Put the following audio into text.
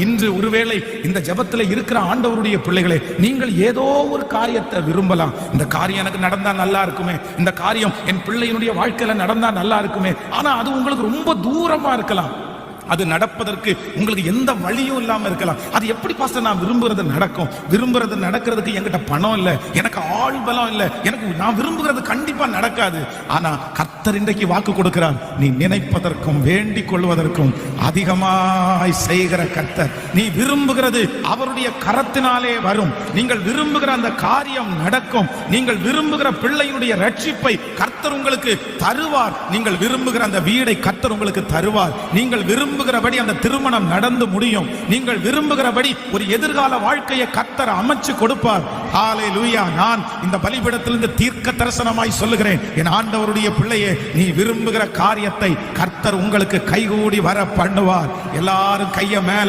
இன்று ஒருவேளை இந்த ஜெபத்துல இருக்கிற ஆண்டவருடைய பிள்ளைகளே, நீங்கள் ஏதோ ஒரு காரியத்தை விரும்பலாம். இந்த காரியம் எனக்கு நடந்தா நல்லா இருக்குமே, இந்த காரியம் என் பிள்ளையினுடைய வாழ்க்கையில நடந்தா நல்லா இருக்குமே. ஆனா அது உங்களுக்கு ரொம்ப தூரமா இருக்கலாம். அது நடப்பதற்கு உங்களுக்கு எந்த வழியும் இல்லாம இருக்கலாம். அது எப்படி பாஸ்டர் நான் விரும்புறது நடக்கும்? விரும்புறது நடக்கிறதுக்கு என்கிட்ட பணம் இல்ல, எனக்கு ஆள் பலம் இல்ல, எனக்கு நான் விரும்புகிறது கண்டிப்பா நடக்காது. ஆனா கர்த்தர் இன்றைக்கு வாக்கு கொடுக்கிறார், நீ நினைப்பதற்கும் வேண்டிக் கொள்வதற்கும் அதிகமாய் செய்கிற கர்த்தர். நீ விரும்புகிறது அவருடைய கரத்தினாலே வரும். நீங்கள் விரும்புகிற அந்த காரியம் நடக்கும். நீங்கள் விரும்புகிற பிள்ளையினுடைய ரட்சிப்பை கர்த்தர் உங்களுக்கு தருவார். நீங்கள் விரும்புகிற அந்த வீடை கர்த்தர் உங்களுக்கு தருவார். நீங்கள் விரும்புகிறபடி அந்த திருமணம் நடந்து முடியும். நீங்கள் விரும்புகிறபடி ஒரு எதிர்கால வாழ்க்கையை கர்த்தர் அமைச்சு கொடுப்பார். ஹல்லேலூயா. நான் இந்த பலிபீடத்திலிருந்து தீர்க்க தரிசனமாய் சொல்லுகிறேன், என் ஆண்டவருடைய பிள்ளையே, நீ விரும்புகிற காரியத்தை கர்த்தர் உங்களுக்கு கைகூடி வர பண்ணுவார். எல்லாரும் கையை மேல